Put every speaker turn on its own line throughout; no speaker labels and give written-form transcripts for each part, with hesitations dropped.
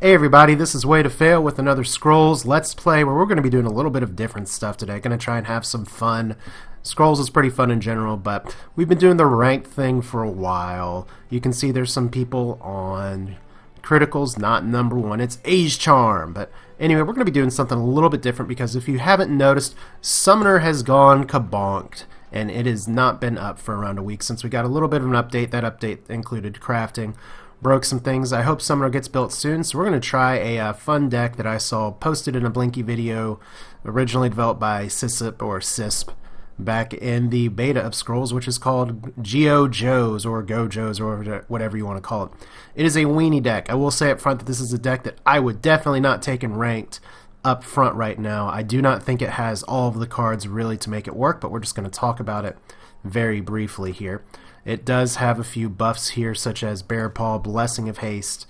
Hey everybody, this is Way to Fail with another Scrolls Let's Play where we're going to be doing a little bit of different stuff today. Going to try and have some fun. Scrolls is pretty fun in general, but we've been doing the ranked thing for a while. You can see there's some people on Critical's not number one. It's Age Charm. But anyway, we're going to be doing something a little bit different because if you haven't noticed, Summoner has gone kabonked. And it has not been up for around a week since we got a little bit of an update. That update included crafting. Broke some things. I hope Summoner gets built soon, so we're going to try a fun deck that I saw posted in a Blinky video, originally developed by CISP back in the beta of Scrolls, which is called Geo Joes or Go Joes or whatever you want to call it. It is a weenie deck. I will say up front that this is a deck that I would definitely not take in ranked up front right now. I do not think it has all of the cards really to make it work, but we're just going to talk about it very briefly here. It does have a few buffs here, such as Bear Paw, Blessing of Haste,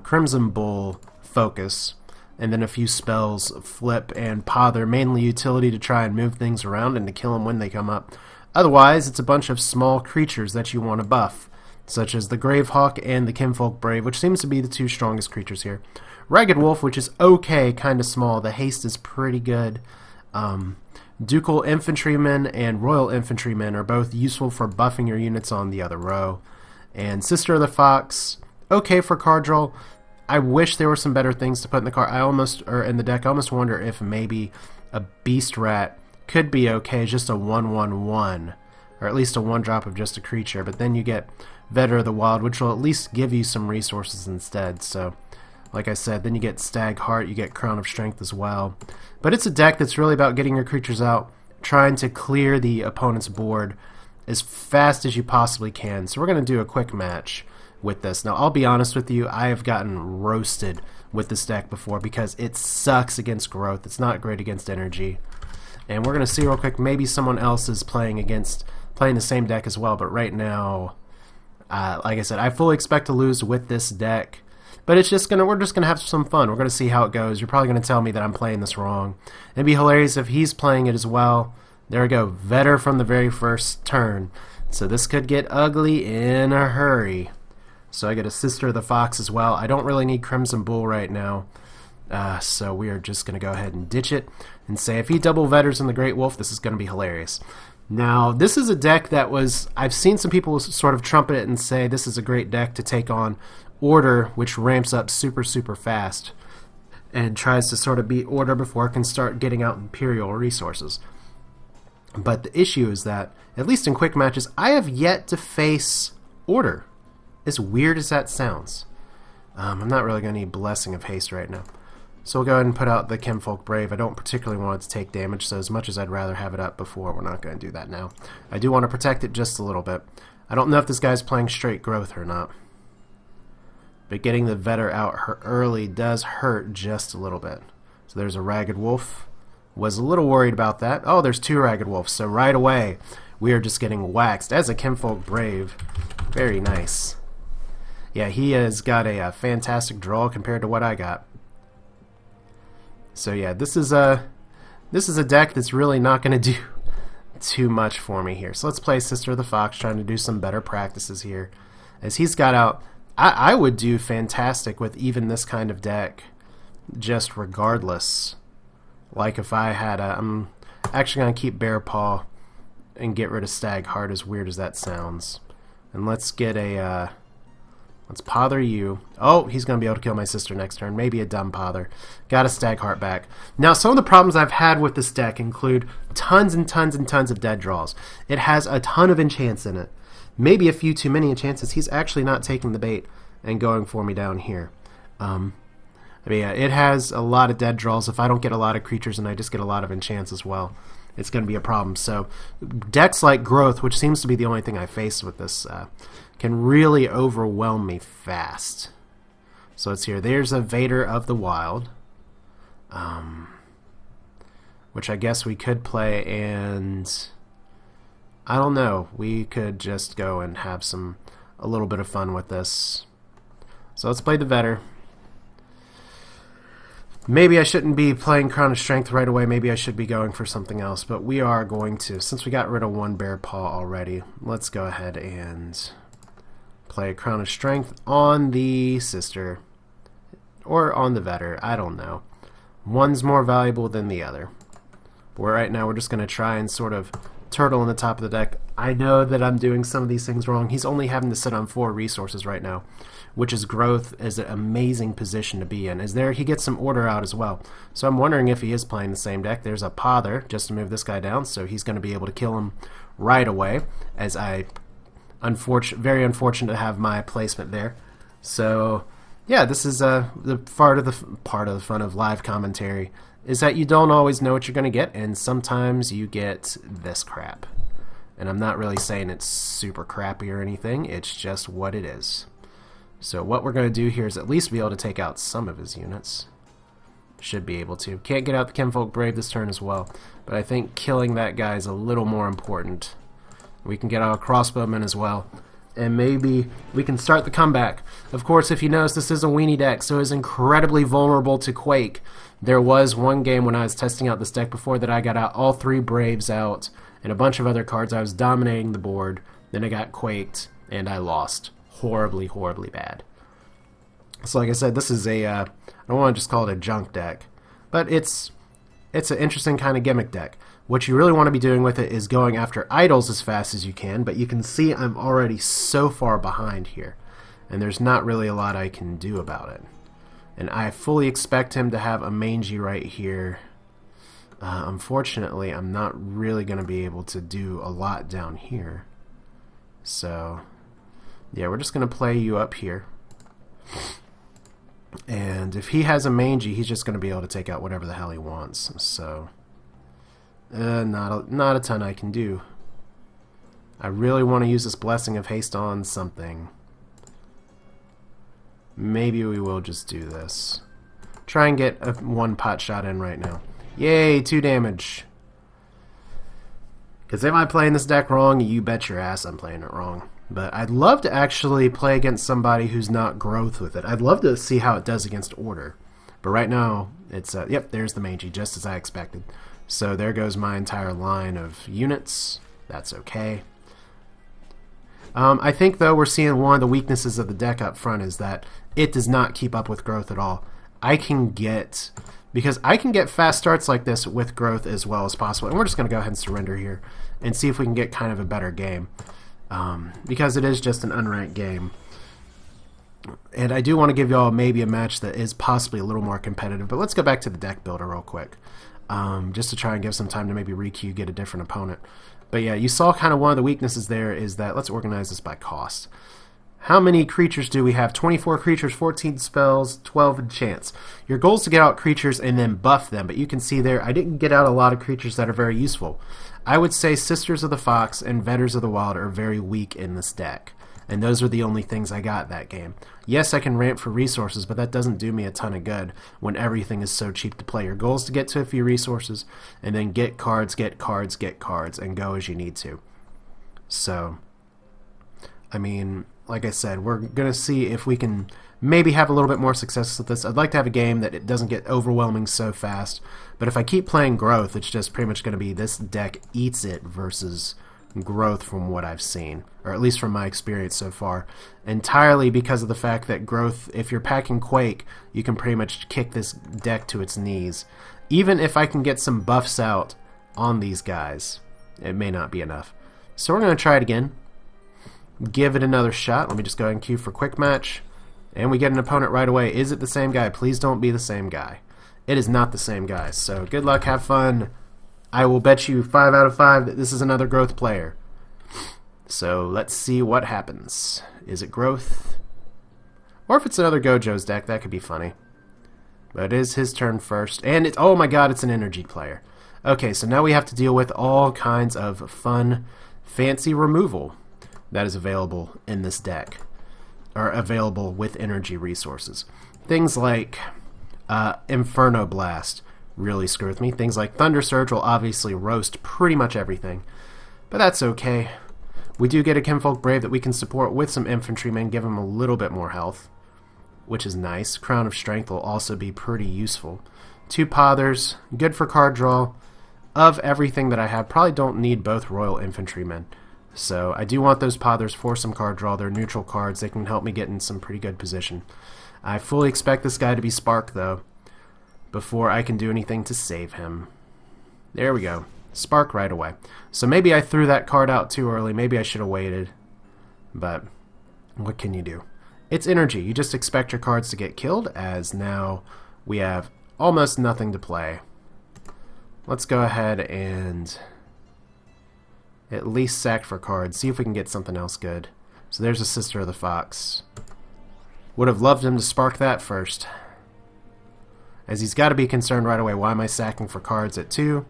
Crimson Bull, Focus, and then a few spells, Flip and Pother, mainly utility to try and move things around and to kill them when they come up. Otherwise, it's a bunch of small creatures that you want to buff, such as the Gravehawk and the Kinfolk Brave, which seems to be the two strongest creatures here. Ragged Wolf, which is okay, kind of small. The haste is pretty good. Ducal Infantrymen and Royal Infantrymen are both useful for buffing your units on the other row. And Sister of the Fox, okay for card draw. I wish there were some better things to put in the card. In the deck. I almost wonder if maybe a Beast Rat could be okay, just a 1/1/1, or at least a 1-drop of just a creature. But then you get Vetter of the Wild, which will at least give you some resources instead. So, like I said, then you get Stag Heart, you get Crown of Strength as well. But it's a deck that's really about getting your creatures out, trying to clear the opponent's board as fast as you possibly can. So we're going to do a quick match with this. Now, I'll be honest with you, I have gotten roasted with this deck before because it sucks against growth. It's not great against energy. And we're going to see real quick, maybe someone else is playing the same deck as well. But right now, like I said, I fully expect to lose with this deck. But we're just gonna have some fun. We're gonna see how it goes. You're probably gonna tell me that I'm playing this wrong. It'd be hilarious if he's playing it as well. There we go, Vetter from the very first turn. So this could get ugly in a hurry. So I get a Sister of the Fox as well. I don't really need Crimson Bull right now. So we are just gonna go ahead and ditch it and say if he double Vetters in the Great Wolf, this is gonna be hilarious. Now, this is a deck that I've seen some people sort of trumpet it and say this is a great deck to take on Order, which ramps up super fast and tries to sort of beat Order before it can start getting out Imperial resources. But the issue is that, at least in quick matches, I have yet to face Order. As weird as that sounds. I'm not really going to need Blessing of Haste right now. So we'll go ahead and put out the Kinfolk Brave. I don't particularly want it to take damage, so as much as I'd rather have it up before, we're not going to do that now. I do want to protect it just a little bit. I don't know if this guy's playing straight growth or not. But getting the Vetter out early does hurt just a little bit. So there's a Ragged Wolf. Was a little worried about that. Oh, there's two Ragged Wolves. So right away, we are just getting waxed. As a Kinfolk Brave, very nice. Yeah, he has got a fantastic draw compared to what I got. So yeah, this is a deck that's really not going to do too much for me here. So let's play Sister of the Fox, trying to do some better practices here. As he's got out, I would do fantastic with even this kind of deck, just regardless. Like if I had I'm actually going to keep Bear Paw and get rid of Stag Heart, as weird as that sounds. And let's get let's Pother you. Oh, he's going to be able to kill my sister next turn. Maybe a dumb Pother. Got a Stag Heart back. Now, some of the problems I've had with this deck include tons and tons and tons of dead draws. It has a ton of enchants in it. Maybe a few too many enchants. He's actually not taking the bait and going for me down here. I mean, yeah, it has a lot of dead draws. If I don't get a lot of creatures and I just get a lot of enchants as well, it's going to be a problem. So decks like Growth, which seems to be the only thing I face with this, can really overwhelm me fast. So it's here. There's a Vader of the Wild, which I guess we could play, and I don't know. We could just go and have a little bit of fun with this. So let's play the Vetter. Maybe I shouldn't be playing Crown of Strength right away. Maybe I should be going for something else. But we are going to, since we got rid of one Bear Paw already, let's go ahead and play Crown of Strength on the Sister. or on the vetter. I don't know. One's more valuable than the other. But right now we're just going to try and sort of turtle in the top of the deck. I know that I'm doing some of these things wrong. He's only having to sit on 4 resources right now, which is growth is an amazing position to be in. He gets some order out as well. So I'm wondering if he is playing the same deck. There's a pother just to move this guy down, so he's going to be able to kill him right away, as very unfortunate to have my placement there. So yeah, this is the part of the fun of live commentary, is that you don't always know what you're going to get, and sometimes you get this crap. And I'm not really saying it's super crappy or anything, it's just what it is. So what we're going to do here is at least be able to take out some of his units. Should be able to. Can't get out the Kinfolk Brave this turn as well, but I think killing that guy is a little more important. We can get our crossbowmen as well, and maybe we can start the comeback. Of course, if you notice, this is a weenie deck, so it's incredibly vulnerable to Quake. There was one game when I was testing out this deck before that I got out all 3 Braves out and a bunch of other cards. I was dominating the board, then I got quaked, and I lost. Horribly, horribly bad. So like I said, this is a, I don't want to just call it a junk deck, but it's an interesting kind of gimmick deck. What you really want to be doing with it is going after idols as fast as you can, but you can see I'm already so far behind here, and there's not really a lot I can do about it. And I fully expect him to have a mangy right here. Unfortunately, I'm not really going to be able to do a lot down here. So, yeah, we're just going to play you up here. And if he has a mangy, he's just going to be able to take out whatever the hell he wants. So, not a ton I can do. I really want to use this Blessing of Haste on something. Maybe we will just do this. Try and get a 1 pot shot in right now. Yay, 2 damage. Because am I playing this deck wrong? You bet your ass I'm playing it wrong. But I'd love to actually play against somebody who's not growth with it. I'd love to see how it does against order. But right now, it's, yep, there's the mangy, just as I expected. So there goes my entire line of units. That's okay. I think, though, we're seeing one of the weaknesses of the deck up front is that it does not keep up with growth at all. Because I can get fast starts like this with growth as well as possible. And we're just going to go ahead and surrender here and see if we can get kind of a better game. Because it is just an unranked game. And I do want to give y'all maybe a match that is possibly a little more competitive. But let's go back to the deck builder real quick. Just to try and give some time to maybe re-queue, get a different opponent. But yeah, you saw kind of one of the weaknesses there is that, let's organize this by cost. How many creatures do we have? 24 creatures, 14 spells, 12 enchants. Your goal is to get out creatures and then buff them, but you can see there I didn't get out a lot of creatures that are very useful. I would say Sisters of the Fox and Vetters of the Wild are very weak in this deck, and those are the only things I got that game. Yes, I can rant for resources, but that doesn't do me a ton of good when everything is so cheap to play. Your goal is to get to a few resources, and then get cards, get cards, get cards, and go as you need to. So, I mean, like I said, we're going to see if we can maybe have a little bit more success with this. I'd like to have a game that it doesn't get overwhelming so fast, but if I keep playing growth, it's just pretty much going to be this deck eats it versus growth from what I've seen, or at least from my experience so far, entirely because of the fact that growth, if you're packing Quake, you can pretty much kick this deck to its knees. Even if I can get some buffs out on these guys, it may not be enough. So we're going to try it again, give it another shot. Let me just go ahead and queue for quick match, and we get an opponent right away. Is it the same guy? Please don't be the same guy. It is not the same guy, so good luck, have fun. I will bet you 5 out of 5 that this is another growth player. So let's see what happens. Is it growth? Or if it's another Gojo's deck, that could be funny. But it is his turn first. And it's, oh my god, it's an energy player. Okay, so now we have to deal with all kinds of fun, fancy removal that is available in this deck. Or available with energy resources. Things like Inferno Blast really screw with me. Things like Thunder Surge will obviously roast pretty much everything, but that's okay. We do get a Kinfolk Brave that we can support with some infantrymen, give them a little bit more health, which is nice. Crown of Strength will also be pretty useful. 2 Pothers, good for card draw. Of everything that I have, probably don't need both Royal Infantrymen, so I do want those Pothers for some card draw. They're neutral cards, they can help me get in some pretty good position. I fully expect this guy to be Spark, though, before I can do anything to save him. There we go. Spark right away. So maybe I threw that card out too early. Maybe I should have waited. But what can you do? It's energy. You just expect your cards to get killed, as now we have almost nothing to play. Let's go ahead and at least sack for cards. See if we can get something else good. So there's a Sister of the Fox. Would have loved him to spark that first, as he's got to be concerned right away. Why am I sacking for cards at 2?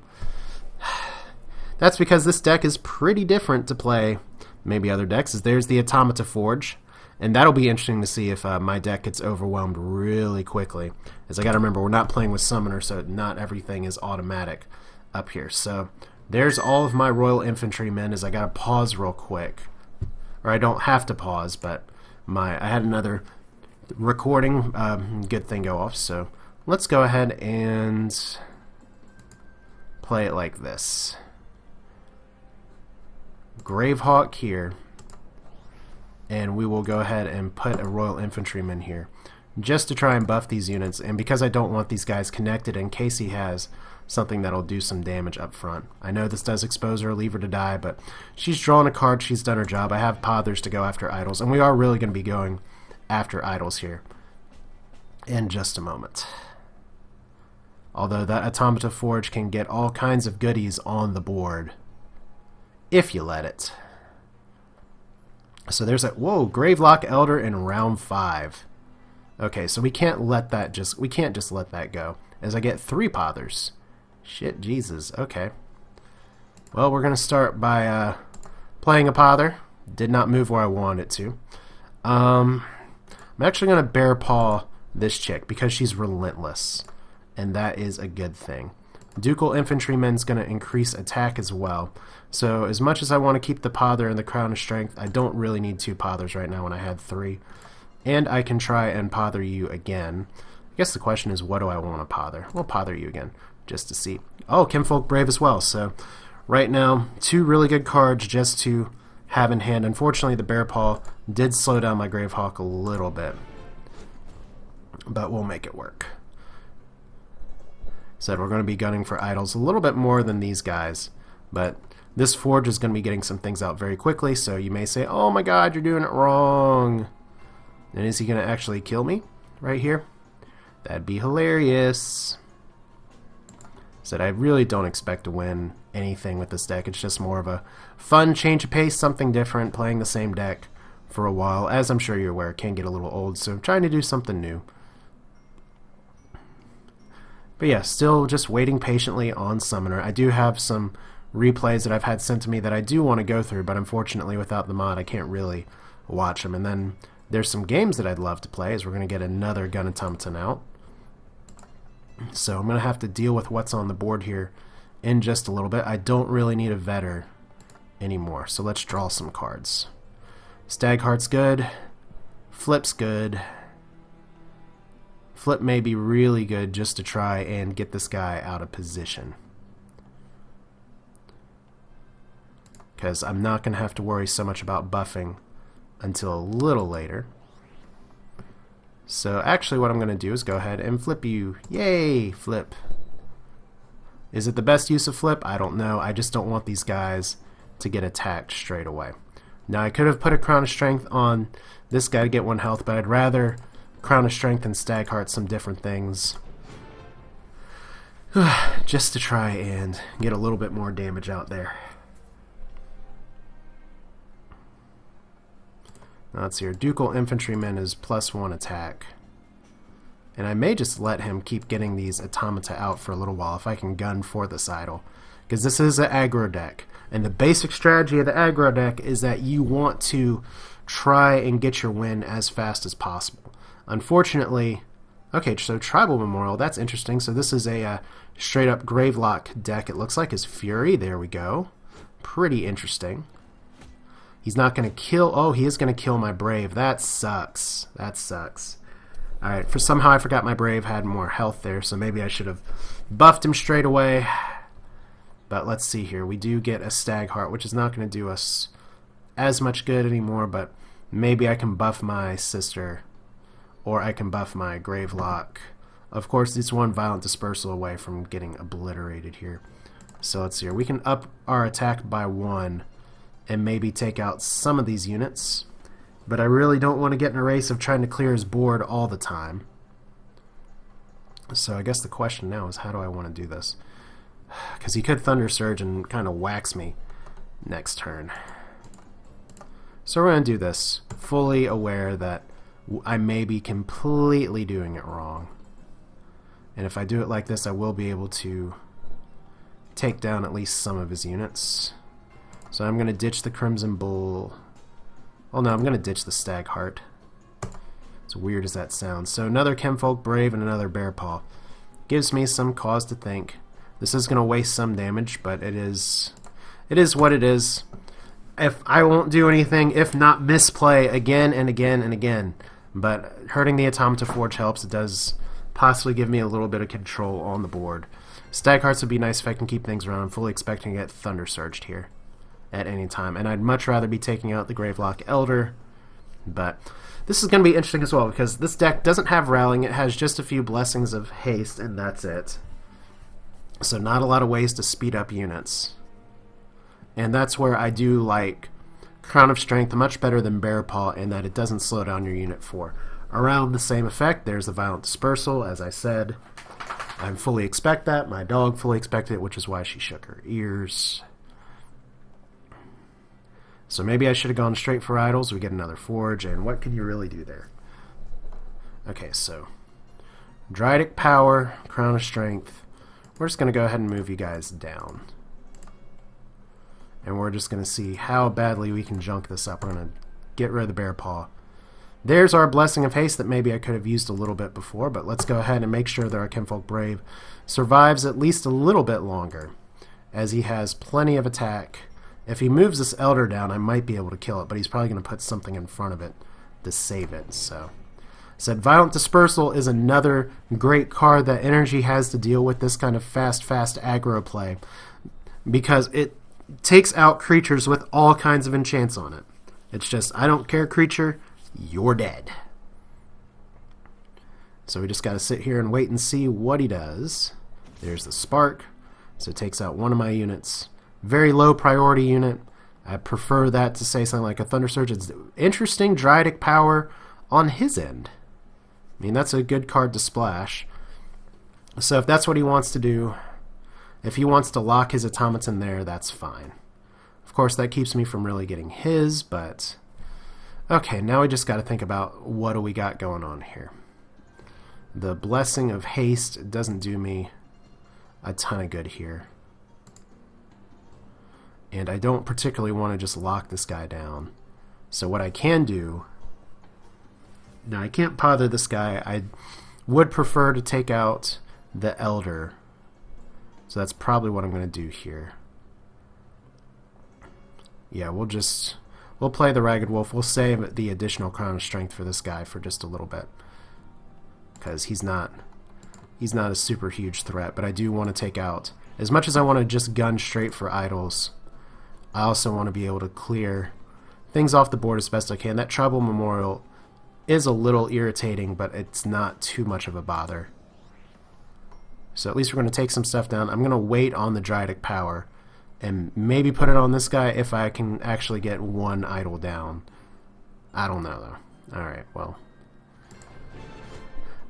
That's because this deck is pretty different to play maybe other decks. There's the Automata Forge, and that'll be interesting to see if my deck gets overwhelmed really quickly, as I got to remember we're not playing with Summoner, so not everything is automatic up here. So there's all of my Royal Infantrymen, as I got to pause real quick. Or I don't have to pause, but I had another recording good thing go off, so let's go ahead and play it like this. Gravehawk here, and we will go ahead and put a Royal Infantryman here just to try and buff these units, and because I don't want these guys connected in case he has something that'll do some damage up front. I know this does expose her, leave her to die, but she's drawn a card, she's done her job. I have Pothers to go after idols, and we are really going to be going after idols here in just a moment. Although that Automata Forge can get all kinds of goodies on the board if you let it. So there's that. Whoa, Gravelock Elder in round 5. Okay, so we can't just let that go, as I get 3 Pothers. Shit, Jesus. Okay. Well, we're gonna start by playing a Pother. Did not move where I wanted it to. I'm actually gonna Bear Paw this chick because she's relentless, and that is a good thing. Ducal Infantryman's going to increase attack as well. So as much as I want to keep the Pother and the Crown of Strength, I don't really need 2 Pothers right now when I had 3. And I can try and Pother you again. I guess the question is, what do I want to Pother? We'll Pother you again, just to see. Oh, Kinfolk Brave as well. So right now, 2 really good cards just to have in hand. Unfortunately, the Bear Paw did slow down my Gravehawk a little bit, but we'll make it work. Said we're going to be gunning for idols a little bit more than these guys, but this Forge is going to be getting some things out very quickly, so you may say, oh my god, you're doing it wrong. And is he going to actually kill me right here? That'd be hilarious. Said I really don't expect to win anything with this deck. It's just more of a fun change of pace, something different, playing the same deck for a while. As I'm sure you're aware, it can get a little old, so I'm trying to do something new. But yeah, still just waiting patiently on Summoner. I do have some replays that I've had sent to me that I do want to go through, but unfortunately without the mod I can't really watch them. And then there's some games that I'd love to play, as we're going to get another Gun Automaton out. So I'm going to have to deal with what's on the board here in just a little bit. I don't really need a Vetter anymore, so let's draw some cards. Stagheart's good. Flip's good. Flip may be really good just to try and get this guy out of position, because I'm not going to have to worry so much about buffing until a little later. So actually what I'm going to do is go ahead and flip you. Yay, Flip. Is it the best use of Flip? I don't know. I just don't want these guys to get attacked straight away. Now I could have put a Crown of Strength on this guy to get 1 health, but I'd rather Crown of Strength and Stagheart some different things just to try and get a little bit more damage out there. Now let's see here. Ducal Infantryman is +1 attack, and I may just let him keep getting these automata out for a little while if I can gun for this idol, because this is an aggro deck, and the basic strategy of the aggro deck is that you want to try and get your win as fast as possible. Unfortunately, okay, so Tribal Memorial, that's interesting. So this is a straight up Gravelock deck, it looks like. Is Fury, there we go. Pretty interesting. He's not going to kill, oh, he is going to kill my Brave. That sucks. That sucks. Alright, somehow I forgot my Brave had more health there, so maybe I should have buffed him straight away. But let's see here. We do get a Stagheart, which is not going to do us as much good anymore, but maybe I can buff my sister or I can buff my Gravelock. Of course, it's one Violent Dispersal away from getting obliterated here. So let's see here. We can up our attack by 1 and maybe take out some of these units. But I really don't want to get in a race of trying to clear his board all the time. So I guess the question now is, how do I want to do this? Because he could Thunder Surge and kind of wax me next turn. So we're going to do this, fully aware that I may be completely doing it wrong. And if I do it like this, I will be able to take down at least some of his units. So I'm going to ditch the Crimson Bull. Oh no, I'm going to ditch the Stagheart. As weird as that sounds. So another Chemfolk Brave and another Bear Paw. Gives me some cause to think. This is going to waste some damage, but it is what it is. If I won't do anything, if not misplay again and again and again. But hurting the Automata Forge helps. It does possibly give me a little bit of control on the board. Staghearts would be nice if I can keep things around. I'm fully expecting to get Thunder Surged here at any time. And I'd much rather be taking out the Gravelock Elder. But this is going to be interesting as well, because this deck doesn't have Rallying. It has just a few Blessings of Haste, and that's it. So not a lot of ways to speed up units. And that's where I do like Crown of Strength much better than Bear Paw, in that it doesn't slow down your unit for around the same effect. There's the Violent Dispersal, as I said. I fully expect that. My dog fully expected it, which is why she shook her ears. So maybe I should have gone straight for Idols. We get another Forge, and what can you really do there? Okay, so Dryadic Power, Crown of Strength. We're just going to go ahead and move you guys down. And we're just going to see how badly we can junk this up. We're going to get rid of the Bear Paw. There's our Blessing of Haste that maybe I could have used a little bit before, but let's go ahead and make sure that our Chemfolk Brave survives at least a little bit longer, as he has plenty of attack. If he moves this Elder down, I might be able to kill it, but he's probably going to put something in front of it to save it. So, said Violent Dispersal is another great card that Energy has to deal with this kind of fast aggro play, because it takes out creatures with all kinds of enchants on it. It's just, I don't care, creature, you're dead. So we just got to sit here and wait and see what he does. There's the Spark, so it takes out one of my units. Very low priority unit. I prefer that to say something like a Thunder Surge. It's interesting Dryadic Power on his end. I mean, that's a good card to splash. So if that's what he wants to do, if he wants to lock his Automaton there, that's fine. Of course, that keeps me from really getting his, but okay, now we just got to think about what do we got going on here. The Blessing of Haste doesn't do me a ton of good here. And I don't particularly want to just lock this guy down. So what I can do... Now, I can't bother this guy. I would prefer to take out the Elder. So that's probably what I'm going to do here. Yeah, we'll play the Ragged Wolf. We'll save the additional Crown of Strength for this guy for just a little bit, because he's not a super huge threat. But I do want to take out, as much as I want to just gun straight for Idols, I also want to be able to clear things off the board as best I can. That Tribal Memorial is a little irritating, but it's not too much of a bother. So at least we're going to take some stuff down. I'm going to wait on the Dryadic Power and maybe put it on this guy if I can actually get one idol down. I don't know, though. Alright, well,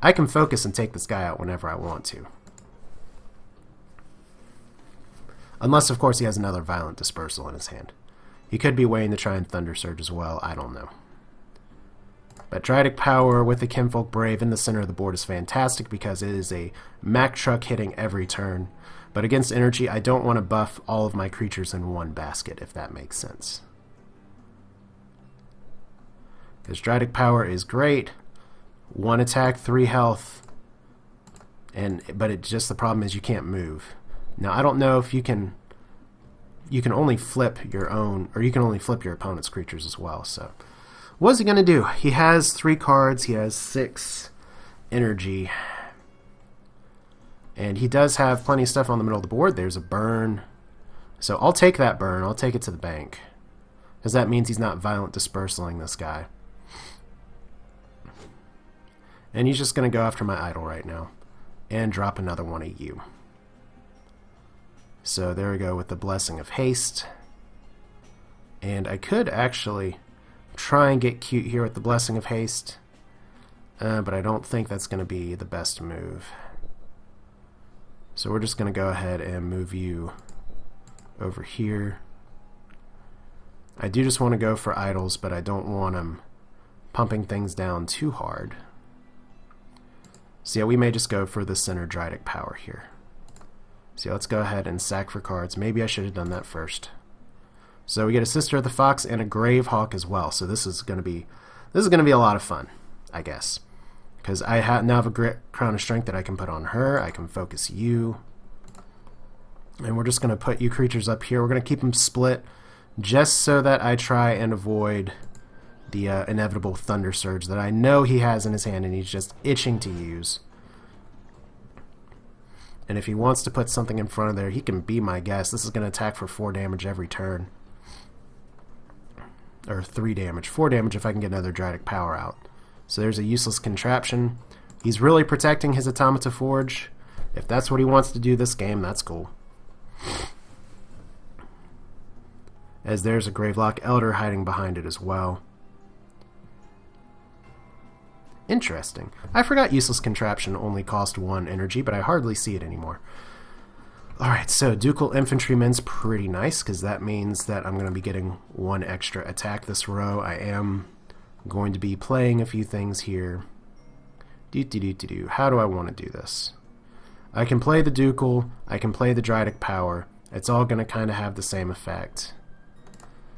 I can focus and take this guy out whenever I want to. Unless, of course, he has another Violent Dispersal in his hand. He could be waiting to try and Thunder Surge as well. I don't know. But Dryadic Power with the Chemfolk Brave in the center of the board is fantastic, because it is a Mack truck hitting every turn. But against Energy, I don't want to buff all of my creatures in one basket, if that makes sense. Because Dryadic Power is great. 1 attack, 3 health. But it just, the problem is you can't move. Now, I don't know if you can only flip your own, or you can only flip your opponent's creatures as well. So what's he going to do? He has 3 cards. He has 6 energy. And he does have plenty of stuff on the middle of the board. There's a burn. So I'll take that burn. I'll take it to the bank, because that means he's not Violent Dispersaling this guy. And he's just going to go after my idol right now. And drop another one of you. So there we go with the Blessing of Haste. And I could actually try and get cute here with the Blessing of Haste. But I don't think that's going to be the best move. So we're just going to go ahead and move you over here. I do just want to go for idols, but I don't want them pumping things down too hard. So yeah, we may just go for the Synergitic Power here. So yeah, let's go ahead and sack for cards. Maybe I should have done that first. So we get a Sister of the Fox and a Grave Hawk as well. So this is going to be a lot of fun, I guess. Because I now have a Crown of Strength that I can put on her. I can focus you. And we're just going to put you creatures up here. We're going to keep them split just so that I try and avoid the inevitable Thunder Surge that I know he has in his hand and he's just itching to use. And if he wants to put something in front of there, he can be my guest. This is going to attack for 4 damage every turn. Or 3 damage. 4 damage if I can get another Dradic Power out. So there's a useless contraption. He's really protecting his Automata Forge. If that's what he wants to do this game, that's cool. As there's a Gravelock Elder hiding behind it as well. Interesting. I forgot useless contraption only cost 1 energy, but I hardly see it anymore. Alright, so Ducal Infantryman's pretty nice, because that means that I'm going to be getting 1 extra attack this row. I am going to be playing a few things here. How do I want to do this? I can play the Ducal, I can play the Dradic Power. It's all going to kind of have the same effect.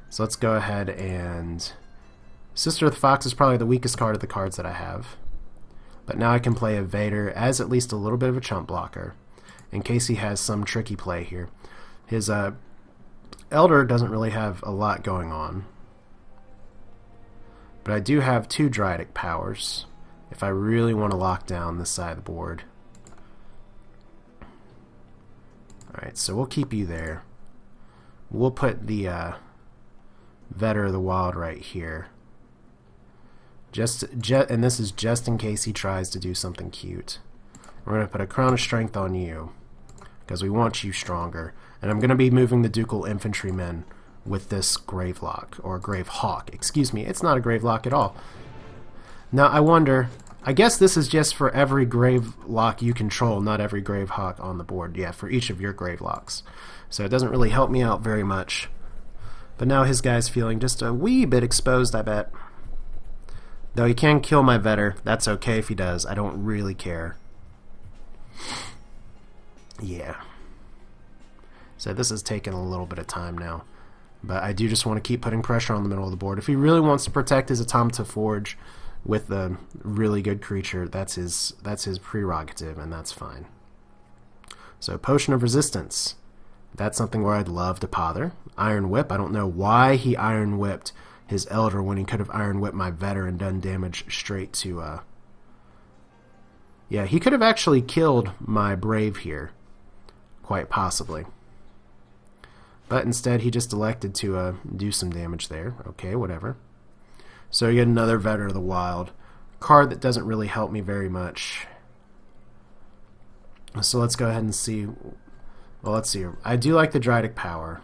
So let's go ahead and... Sister of the Fox is probably the weakest card of the cards that I have. But now I can play a Vader as at least a little bit of a chump blocker, in case he has some tricky play here. His Elder doesn't really have a lot going on. But I do have 2 Dradic Powers, if I really want to lock down this side of the board. Alright, so we'll keep you there. We'll put the Vetter of the Wild right here. And this is just in case he tries to do something cute. We're going to put a Crown of Strength on you, because we want you stronger. And I'm going to be moving the Ducal Infantrymen with this Gravelock, or Gravehawk. Excuse me, it's not a Gravelock at all. Now I wonder, I guess this is just for every Gravelock you control, not every Gravehawk on the board. Yeah, for each of your Gravelocks. So it doesn't really help me out very much. But now his guy's feeling just a wee bit exposed, I bet. Though he can kill my Vetter, that's okay if he does. I don't really care. Yeah. So this is taking a little bit of time now. But I do just want to keep putting pressure on the middle of the board. If he really wants to protect his Automata Forge with a really good creature, that's his prerogative, and that's fine. So Potion of Resistance. That's something where I'd love to pother. Iron Whip. I don't know why he Iron Whipped his Elder when he could have Iron Whipped my Vetter and done damage straight to... Yeah, he could have actually killed my Brave here. Quite possibly. But instead he just elected to do some damage there. Okay, whatever. So you get another Vetter of the Wild. Card that doesn't really help me very much. So let's go ahead and see... Well, let's see. I do like the Dradic Power,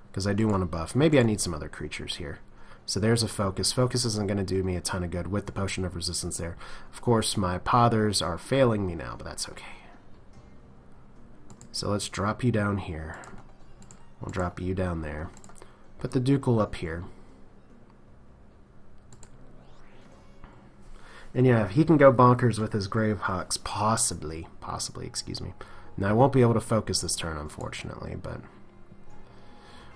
because I do want to buff. Maybe I need some other creatures here. So there's a Focus. Focus isn't going to do me a ton of good with the Potion of Resistance there. Of course, my Pothers are failing me now, but that's okay. So let's drop you down here. We'll drop you down there. Put the Ducal up here. And yeah, he can go bonkers with his Gravehawks, possibly, excuse me. Now I won't be able to focus this turn, unfortunately, but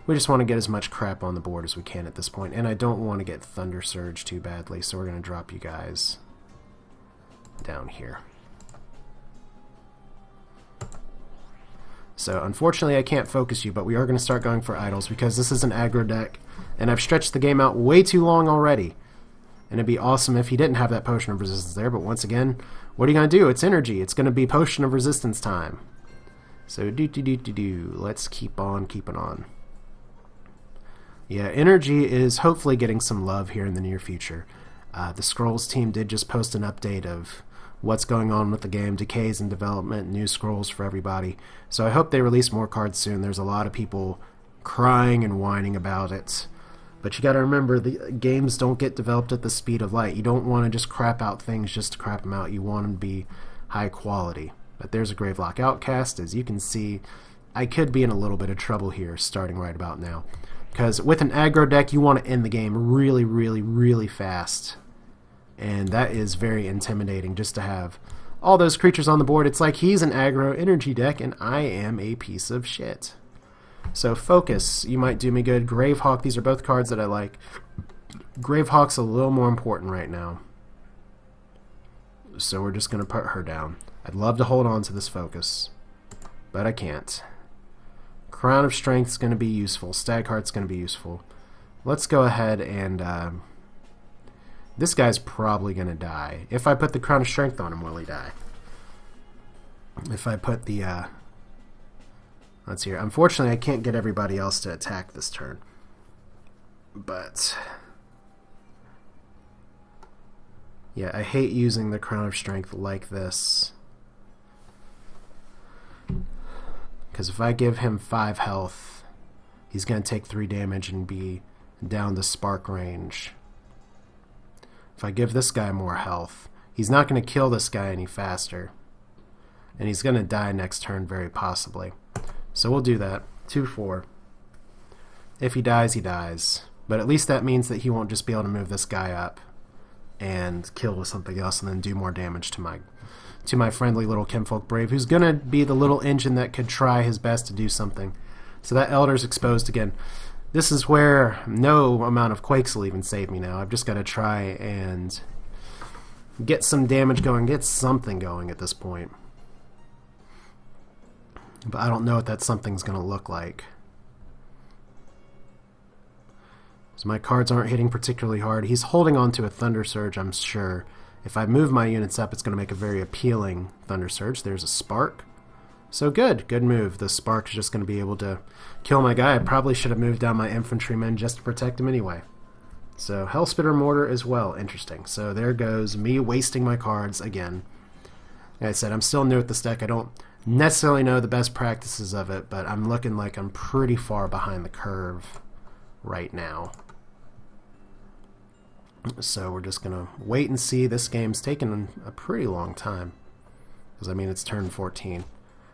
we just want to get as much crap on the board as we can at this point, and I don't want to get Thunder Surge too badly, so we're going to drop you guys down here. So unfortunately I can't focus you, but we are going to start going for idols because this is an aggro deck, and I've stretched the game out way too long already. And it'd be awesome if he didn't have that Potion of Resistance there, but once again, what are you going to do? It's energy. It's going to be Potion of Resistance time. So let's keep on keeping on. Yeah, energy is hopefully getting some love here in the near future. The Scrolls team did just post an update of what's going on with the game, decays in development, new scrolls for everybody. So I hope they release more cards soon. There's a lot of people crying and whining about it. But you got to remember, the games don't get developed at the speed of light. You don't want to just crap out things just to crap them out. You want them to be high quality. But there's a Gravelock Outcast. As you can see, I could be in a little bit of trouble here starting right about now. Because with an aggro deck, you want to end the game really, really, really fast. And that is very intimidating just to have all those creatures on the board. It's like he's an aggro energy deck and I am a piece of shit. So Focus, you might do me good. Gravehawk, these are both cards that I like. Gravehawk's a little more important right now. So we're just going to put her down. I'd love to hold on to this Focus, but I can't. Crown of Strength is going to be useful. Stagheart's going to be useful. Let's go ahead and... this guy's probably going to die. If I put the Crown of Strength on him, will he die? If I put the... let's hear. Unfortunately, I can't get everybody else to attack this turn. But... yeah, I hate using the Crown of Strength like this. Because if I give him 5 health, he's going to take 3 damage and be down to spark range. If I give this guy more health, he's not going to kill this guy any faster. And he's going to die next turn very possibly. So we'll do that. 2-4. If he dies, he dies. But at least that means that he won't just be able to move this guy up and kill with something else and then do more damage to my friendly little Kinfolk Brave, who's going to be the little engine that could try his best to do something. So that Elder's exposed again. This is where no amount of Quakes will even save me now. I've just got to try and get some damage going, get something going at this point. But I don't know what that something's going to look like. So my cards aren't hitting particularly hard. He's holding on to a Thunder Surge, I'm sure. If I move my units up, it's going to make a very appealing Thunder Surge. There's a Spark. So good move. The Spark is just going to be able to kill my guy. I probably should have moved down my infantrymen just to protect him anyway. So Hellspitter Mortar as well. Interesting. So there goes me wasting my cards again. Like I said, I'm still new at this deck. I don't necessarily know the best practices of it, but I'm looking like I'm pretty far behind the curve right now. So we're just going to wait and see. This game's taken a pretty long time. Because, I mean, it's turn 14.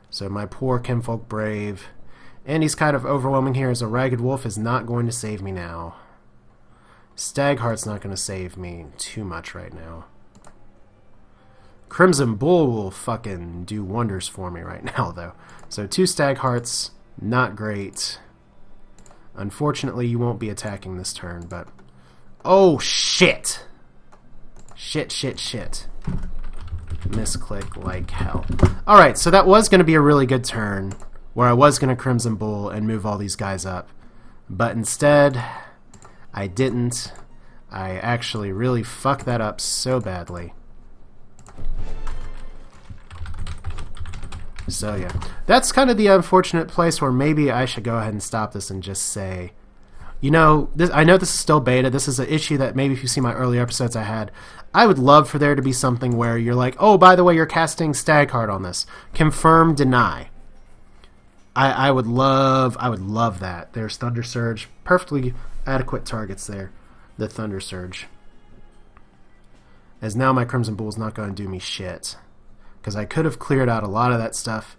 So my poor Kinfolk Brave. And he's kind of overwhelming here as a Ragged Wolf is not going to save me now. Stagheart's not going to save me too much right now. Crimson Bull will fucking do wonders for me right now, though. So 2 Staghearts, not great. Unfortunately, you won't be attacking this turn, but... oh, shit! Shit. Misclick like hell. Alright, so that was going to be a really good turn, where I was going to Crimson Bull and move all these guys up. But instead, I didn't. I actually really fucked that up so badly. So yeah, that's kind of the unfortunate place where maybe I should go ahead and stop this and just say, you know, I know this is still beta. This is an issue that maybe if you see my earlier episodes I had. I would love for there to be something where you're like, oh, by the way, you're casting Stagheart on this. Confirm, deny. I would love that. There's Thunder Surge. Perfectly adequate targets there. The Thunder Surge. As now my Crimson Bull's not going to do me shit. Because I could have cleared out a lot of that stuff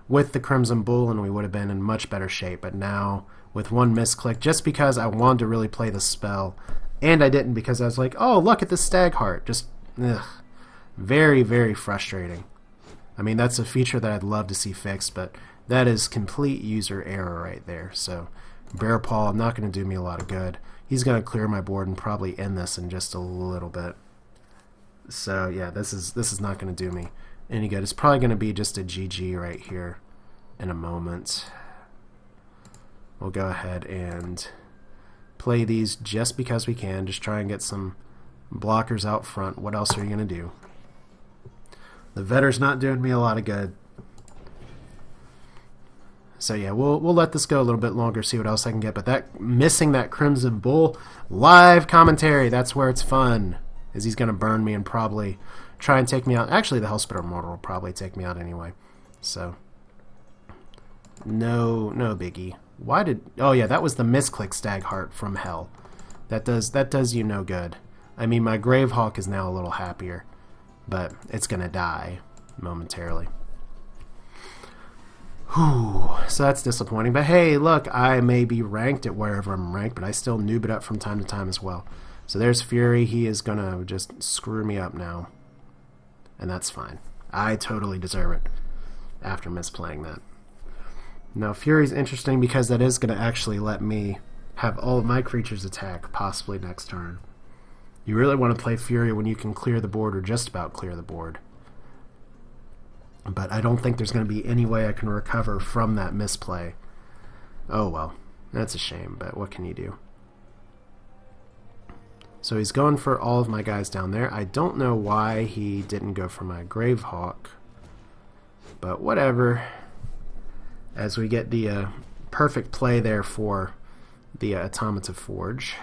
with the Crimson Bull and we would have been in much better shape. But now, with one misclick, just because I wanted to really play the spell, and I didn't because I was like, oh, look at this Stagheart. Just, ugh. Very, very frustrating. I mean, that's a feature that I'd love to see fixed, but that is complete user error right there. So, Bear Paw, not going to do me a lot of good. He's going to clear my board and probably end this in just a little bit. So, yeah, this is not going to do me any good. It's probably going to be just a GG right here in a moment. We'll go ahead and play these just because we can. Just try and get some blockers out front. What else are you going to do? The Vetter's not doing me a lot of good. So yeah, we'll let this go a little bit longer, see what else I can get. But missing that Crimson Bull live commentary, that's where it's fun. is he's going to burn me and probably try and take me out. Actually, the Hellspitter Mortal will probably take me out anyway. So, no biggie. Why did... Oh, yeah, that was the misclick Stagheart from Hell. That does you no good. I mean, my Gravehawk is now a little happier, but it's going to die momentarily. Whew, so that's disappointing. But hey, look, I may be ranked at wherever I'm ranked, but I still noob it up from time to time as well. So there's Fury. He is going to just screw me up now. And that's fine. I totally deserve it after misplaying that. Now, Fury's interesting because that is going to actually let me have all of my creatures attack possibly next turn. You really want to play Fury when you can clear the board or just about clear the board. But I don't think there's going to be any way I can recover from that misplay. Oh well, that's a shame, but what can you do? So he's going for all of my guys down there. I don't know why he didn't go for my Gravehawk, but whatever. As we get the perfect play there for the Automata Forge.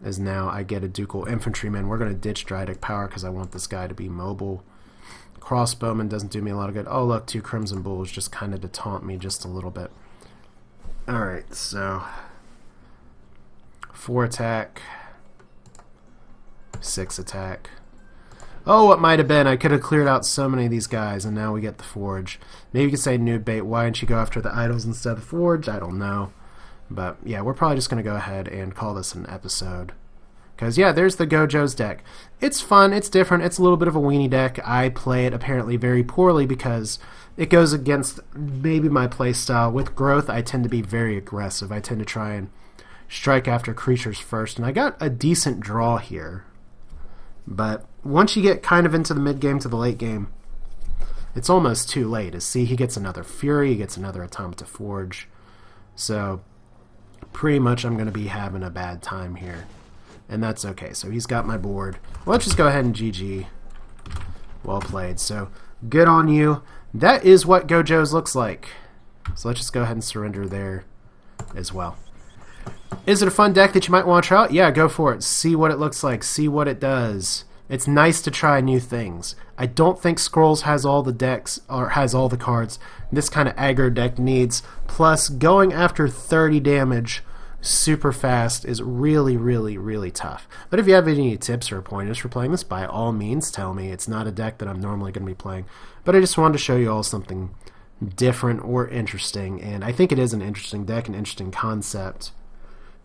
As now I get a Ducal Infantryman. We're going to ditch Dryadic Power because I want this guy to be mobile. Crossbowman doesn't do me a lot of good. Oh look, 2 Crimson Bulls just kind of to taunt me just a little bit. Alright, so 4 attack, 6 attack. Oh, what might have been. I could have cleared out so many of these guys, and now we get the Forge. Maybe you could say noob bait. Why didn't you go after the idols instead of the Forge? I don't know. But yeah, we're probably just going to go ahead and call this an episode. Because, yeah, there's the Gojo's deck. It's fun, it's different, it's a little bit of a weenie deck. I play it apparently very poorly because it goes against maybe my play style. With Growth, I tend to be very aggressive. I tend to try and strike after creatures first. And I got a decent draw here. But once you get kind of into the mid-game to the late game, it's almost too late. As see, he gets another Fury, he gets another Automata Forge. So, pretty much I'm going to be having a bad time here. And that's okay. So he's got my board. Well, let's just go ahead and GG. Well played. So good on you. That is what Gojo's looks like. So let's just go ahead and surrender there as well. Is it a fun deck that you might want to try out? Yeah, go for it. See what it looks like. See what it does. It's nice to try new things. I don't think Scrolls has all the decks or has all the cards this kind of aggro deck needs. Plus, going after 30 damage super fast is really, really, really tough. But if you have any tips or pointers for playing this, by all means tell me. It's not a deck that I'm normally going to be playing, but I just wanted to show you all something different or interesting, and I think it is an interesting deck, an interesting concept,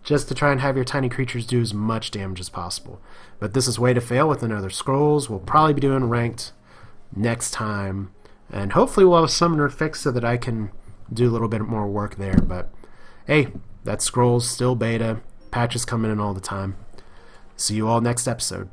just to try and have your tiny creatures do as much damage as possible. But this is Way to Fail with another Scrolls. We'll probably be doing ranked next time, and hopefully we'll have a summoner fixed so that I can do a little bit more work there. But hey, that's Scrolls, still beta, patches coming in all the time. See you all next episode.